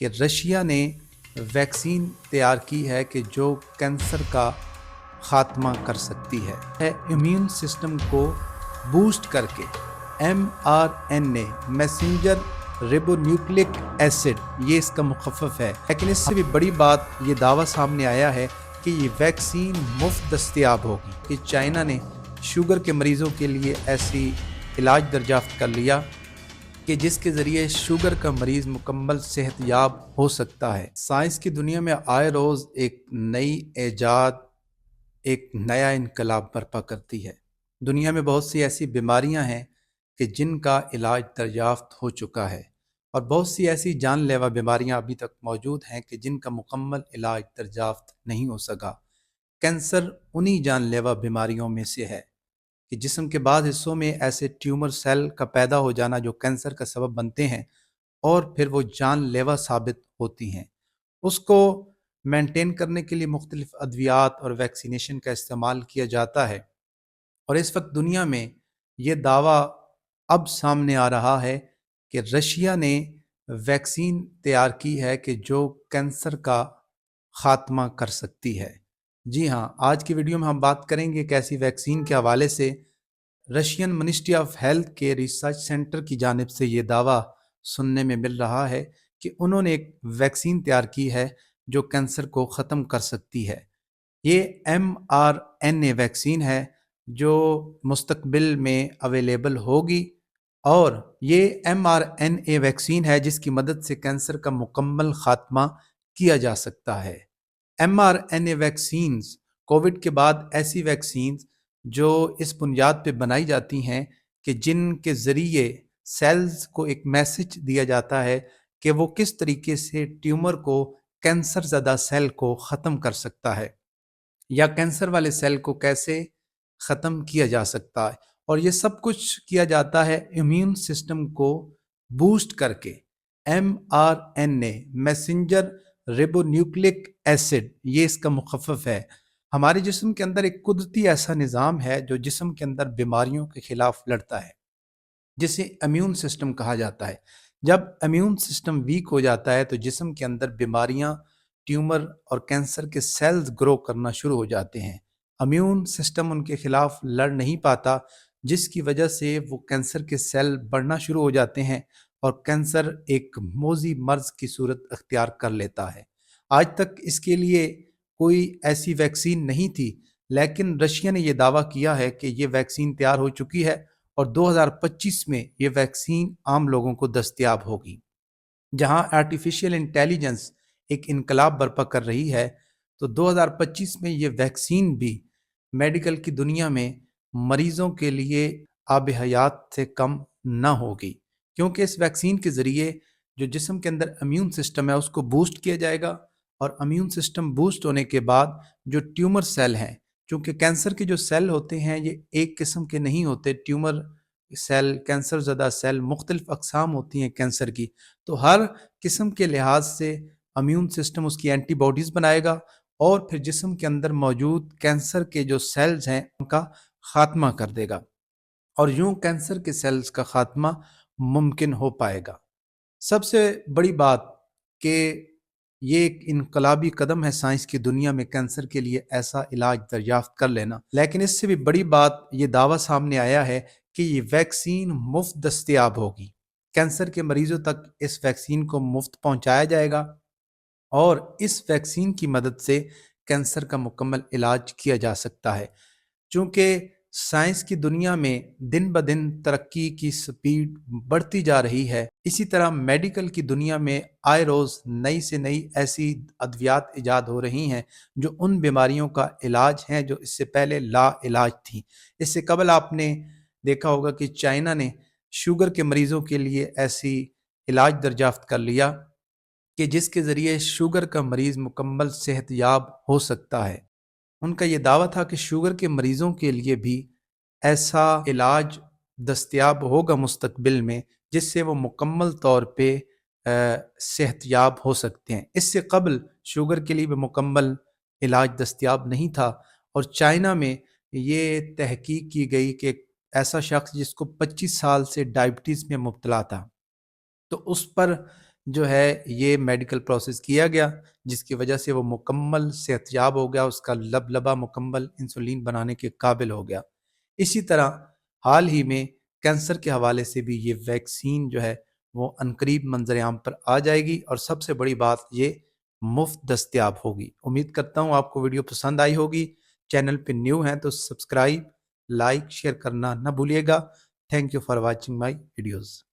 کہ رشیا نے ویکسین تیار کی ہے کہ جو کینسر کا خاتمہ کر سکتی ہے امیون سسٹم کو بوسٹ کر کے mRNA میسنجر ریبو نیوکلک ایسڈ یہ اس کا مخفف ہے، لیکن اس سے بھی بڑی بات یہ دعویٰ سامنے آیا ہے کہ یہ ویکسین مفت دستیاب ہوگی کہ چائنا نے شوگر کے مریضوں کے لیے ایسی علاج دریافت کر لیا کہ جس کے ذریعے شوگر کا مریض مکمل صحت یاب ہو سکتا ہے۔ سائنس کی دنیا میں آئے روز ایک نئی ایجاد ایک نیا انقلاب برپا کرتی ہے۔ دنیا میں بہت سی ایسی بیماریاں ہیں کہ جن کا علاج دریافت ہو چکا ہے، اور بہت سی ایسی جان لیوا بیماریاں ابھی تک موجود ہیں کہ جن کا مکمل علاج دریافت نہیں ہو سکا۔ کینسر انہی جان لیوا بیماریوں میں سے ہے کہ جسم کے بعض حصوں میں ایسے ٹیومر سیل کا پیدا ہو جانا جو کینسر کا سبب بنتے ہیں اور پھر وہ جان لیوا ثابت ہوتی ہیں۔ اس کو مینٹین کرنے کے لیے مختلف ادویات اور ویکسینیشن کا استعمال کیا جاتا ہے، اور اس وقت دنیا میں یہ دعویٰ اب سامنے آ رہا ہے کہ رشیا نے ویکسین تیار کی ہے کہ جو کینسر کا خاتمہ کر سکتی ہے۔ جی ہاں، آج کی ویڈیو میں ہم بات کریں گے کہ ایسی ویکسین کے حوالے سے رشین منسٹری آف ہیلتھ کے ریسرچ سینٹر کی جانب سے یہ دعویٰ سننے میں مل رہا ہے کہ انہوں نے ایک ویکسین تیار کی ہے جو کینسر کو ختم کر سکتی ہے۔ یہ mRNA ویکسین ہے جو مستقبل میں اویلیبل ہوگی، اور یہ mRNA ویکسین ہے جس کی مدد سے کینسر کا مکمل خاتمہ کیا جا سکتا ہے۔ mRNA ویکسینز کووڈ کے بعد ایسی ویکسینز جو اس بنیاد پہ بنائی جاتی ہیں کہ جن کے ذریعے سیلز کو ایک میسج دیا جاتا ہے کہ وہ کس طریقے سے ٹیومر کو، کینسر زدہ سیل کو ختم کر سکتا ہے، یا کینسر والے سیل کو کیسے ختم کیا جا سکتا ہے، اور یہ سب کچھ کیا جاتا ہے امیون سسٹم کو بوسٹ کر کے mRNA میسنجر ریبو نیوکلک ایسڈ یہ اس کا مخفف ہے۔ ہمارے جسم کے اندر ایک قدرتی ایسا نظام ہے جو جسم کے اندر بیماریوں کے خلاف لڑتا ہے، جسے امیون سسٹم کہا جاتا ہے۔ جب امیون سسٹم ویک ہو جاتا ہے تو جسم کے اندر بیماریاں، ٹیومر اور کینسر کے سیلز گرو کرنا شروع ہو جاتے ہیں۔ امیون سسٹم ان کے خلاف لڑ نہیں پاتا، جس کی وجہ سے وہ کینسر کے سیل بڑھنا شروع ہو جاتے ہیں اور کینسر ایک موذی مرض کی صورت اختیار کر لیتا ہے۔ آج تک اس کے لیے کوئی ایسی ویکسین نہیں تھی، لیکن رشیا نے یہ دعویٰ کیا ہے کہ یہ ویکسین تیار ہو چکی ہے اور 2025 میں یہ ویکسین عام لوگوں کو دستیاب ہوگی۔ جہاں آرٹیفیشل انٹیلیجنس ایک انقلاب برپا کر رہی ہے، تو 2025 میں یہ ویکسین بھی میڈیکل کی دنیا میں مریضوں کے لیے آب حیات سے کم نہ ہوگی، کیونکہ اس ویکسین کے ذریعے جو جسم کے اندر امیون سسٹم ہے اس کو بوسٹ کیا جائے گا، اور امیون سسٹم بوسٹ ہونے کے بعد جو ٹیومر سیل ہیں، چونکہ کینسر کے جو سیل ہوتے ہیں یہ ایک قسم کے نہیں ہوتے، ٹیومر سیل، کینسر زدہ سیل، مختلف اقسام ہوتی ہیں کینسر کی، تو ہر قسم کے لحاظ سے امیون سسٹم اس کی اینٹی باڈیز بنائے گا اور پھر جسم کے اندر موجود کینسر کے جو سیلز ہیں ان کا خاتمہ کر دے گا، اور یوں کینسر کے سیلز کا خاتمہ ممکن ہو پائے گا۔ سب سے بڑی بات کہ یہ ایک انقلابی قدم ہے سائنس کی دنیا میں کینسر کے لیے ایسا علاج دریافت کر لینا، لیکن اس سے بھی بڑی بات یہ دعویٰ سامنے آیا ہے کہ یہ ویکسین مفت دستیاب ہوگی۔ کینسر کے مریضوں تک اس ویکسین کو مفت پہنچایا جائے گا، اور اس ویکسین کی مدد سے کینسر کا مکمل علاج کیا جا سکتا ہے۔ چونکہ سائنس کی دنیا میں دن بدن ترقی کی سپیڈ بڑھتی جا رہی ہے، اسی طرح میڈیکل کی دنیا میں آئے روز نئی سے نئی ایسی ادویات ایجاد ہو رہی ہیں جو ان بیماریوں کا علاج ہیں جو اس سے پہلے لا علاج تھیں۔ اس سے قبل آپ نے دیکھا ہوگا کہ چائنا نے شوگر کے مریضوں کے لیے ایسی علاج دریافت کر لیا کہ جس کے ذریعے شوگر کا مریض مکمل صحت یاب ہو سکتا ہے۔ ان کا یہ دعویٰ تھا کہ شوگر کے مریضوں کے لیے بھی ایسا علاج دستیاب ہوگا مستقبل میں جس سے وہ مکمل طور پہ صحت یاب ہو سکتے ہیں۔ اس سے قبل شوگر کے لیے بھی مکمل علاج دستیاب نہیں تھا، اور چائنا میں یہ تحقیق کی گئی کہ ایسا شخص جس کو 25 سال سے ڈائبٹیز میں مبتلا تھا، تو اس پر جو ہے یہ میڈیکل پروسیس کیا گیا، جس کی وجہ سے وہ مکمل صحت یاب ہو گیا، اس کا لبا مکمل انسولین بنانے کے قابل ہو گیا۔ اسی طرح حال ہی میں کینسر کے حوالے سے بھی یہ ویکسین جو ہے وہ عنقریب منظر عام پر آ جائے گی، اور سب سے بڑی بات یہ مفت دستیاب ہوگی۔ امید کرتا ہوں آپ کو ویڈیو پسند آئی ہوگی۔ چینل پہ نیو ہیں تو سبسکرائب، لائک، شیئر کرنا نہ بھولیے گا۔ Thank you for watching my videos.